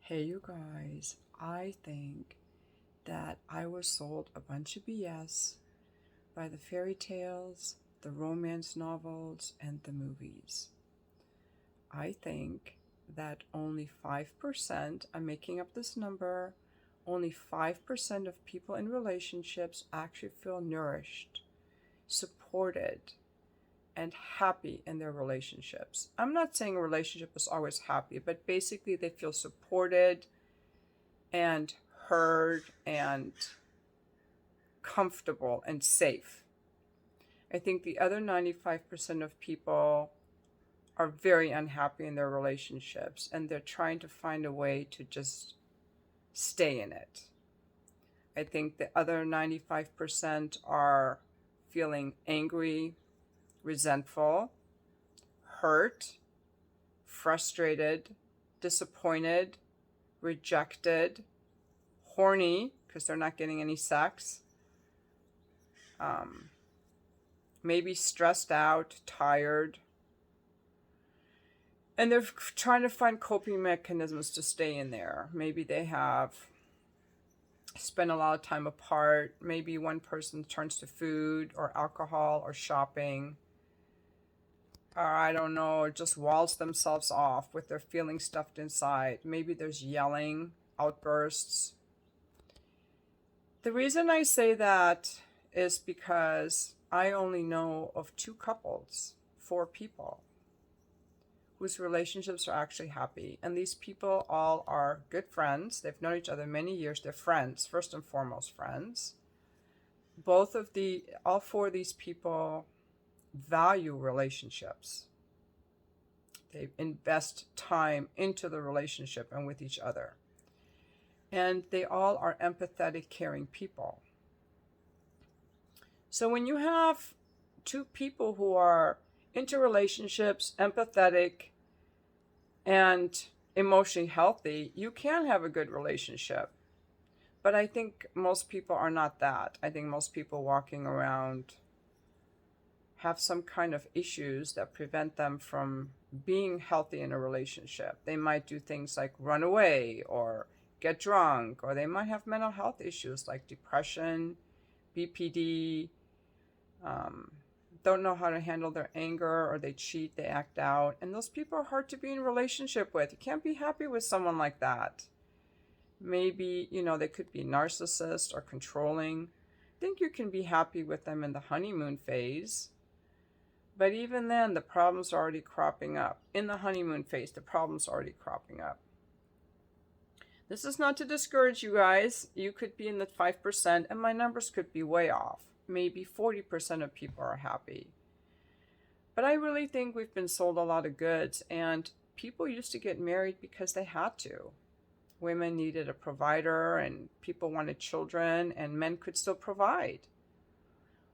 Hey, you guys, I think that I was sold a bunch of BS by the fairy tales, the romance novels, and the movies. I think that only 5%, I'm making up this number, only 5% of people in relationships actually feel nourished, supported, and happy in their relationships. I'm not saying a relationship is always happy, but basically they feel supported and heard and comfortable and safe. I think the other 95% of people are very unhappy in their relationships and they're trying to find a way to just stay in it. I think the other 95% are feeling angry, resentful, hurt, frustrated, disappointed, rejected, horny because they're not getting any sex, maybe stressed out, tired, and they're trying to find coping mechanisms to stay in there. Maybe they have spent a lot of time apart. Maybe one person turns to food or alcohol or shopping, or I don't know, just walls themselves off with their feelings stuffed inside. Maybe there's yelling, outbursts. The reason I say that is because I only know of 2 couples, 4 people, whose relationships are actually happy. And these people all are good friends. They've known each other many years. They're friends, first and foremost friends. All 4 of these people value relationships. They invest time into the relationship and with each other. And they all are empathetic, caring people. So when you have 2 people who are into relationships, empathetic, and emotionally healthy, you can have a good relationship. But I think most people are not that. I think most people walking around have some kind of issues that prevent them from being healthy in a relationship. They might do things like run away or get drunk, or they might have mental health issues like depression, BPD, don't know how to handle their anger, or they cheat, they act out. And those people are hard to be in a relationship with. You can't be happy with someone like that. Maybe, they could be narcissist or controlling. I think you can be happy with them in the honeymoon phase. But even then, the problems are already cropping up. In the honeymoon phase, the problems are already cropping up. This is not to discourage you guys. You could be in the 5%, and my numbers could be way off. Maybe 40% of people are happy. But I really think we've been sold a lot of goods, and people used to get married because they had to. Women needed a provider, and people wanted children, and men could still provide.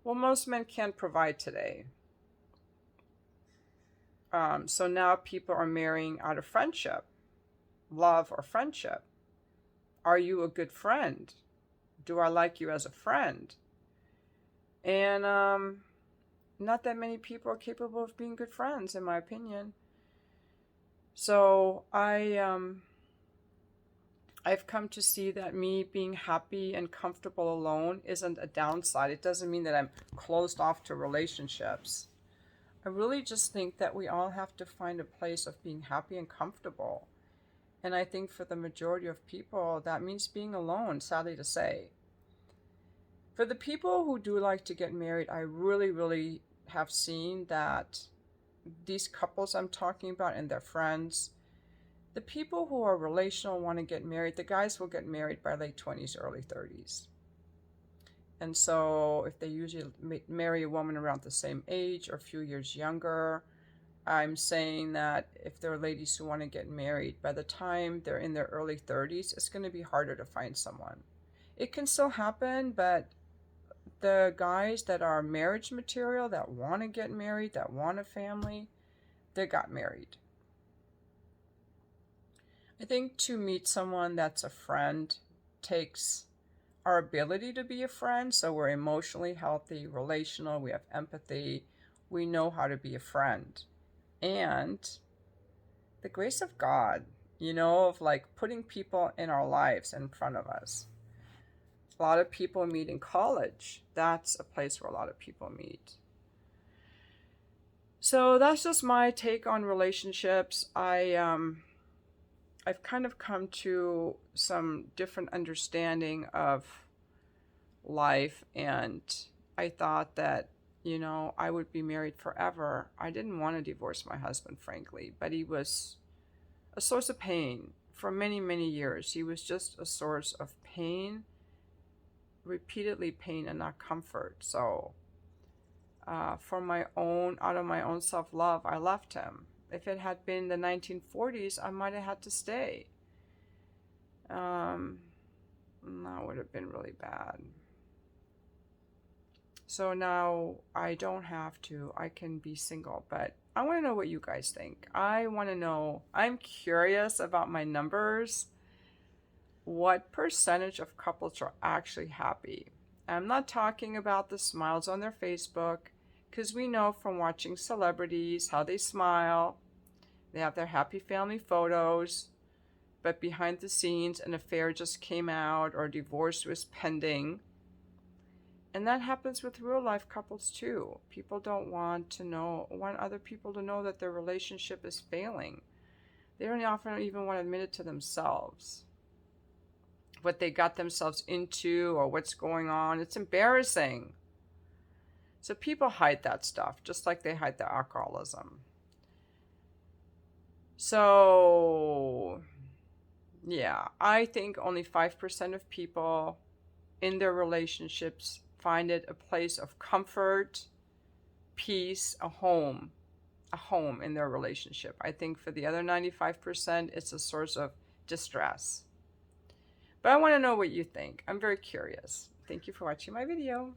Well, most men can't provide today. So now people are marrying out of friendship, love, or friendship. Are you a good friend? Do I like you as a friend? And not that many people are capable of being good friends, in my opinion. So I've come to see that me being happy and comfortable alone isn't a downside. It doesn't mean that I'm closed off to relationships. I really just think that we all have to find a place of being happy and comfortable. And I think for the majority of people, that means being alone, sadly to say. For the people who do like to get married, I really, really have seen that these couples I'm talking about and their friends, the people who are relational want to get married, the guys will get married by late 20s, early 30s. And so if they usually marry a woman around the same age or a few years younger, I'm saying that if there are ladies who want to get married, by the time they're in their early 30s, it's going to be harder to find someone. It can still happen, but the guys that are marriage material, that want to get married, that want a family, they got married. I think to meet someone that's a friend takes our ability to be a friend. So we're emotionally healthy, relational, we have empathy, we know how to be a friend. And the grace of God. you know, of like putting people in our lives in front of us. A lot of people meet in college. That's a place where a lot of people meet. So that's just my take on relationships. I've kind of come to some different understanding of life, and I thought that, you know, I would be married forever. I didn't want to divorce my husband, frankly, but he was a source of pain for many, many years. He was just a source of pain, repeatedly pain and not comfort. So, out of my own self-love, I left him. If it had been the 1940s, I might have had to stay. That would have been really bad. So now I don't have to. I can be single, but I want to know what you guys think. I want to know. I'm curious about my numbers. What percentage of couples are actually happy? I'm not talking about the smiles on their Facebook, because we know from watching celebrities how they smile. They have their happy family photos, but behind the scenes, an affair just came out or divorce was pending. And that happens with real life couples too. People don't want other people to know that their relationship is failing. They don't often even want to admit it to themselves. What they got themselves into or what's going on. It's embarrassing. So people hide that stuff, just like they hide their alcoholism. So, yeah, I think only 5% of people in their relationships find it a place of comfort, peace, a home in their relationship. I think for the other 95%, it's a source of distress. But I want to know what you think. I'm very curious. Thank you for watching my video.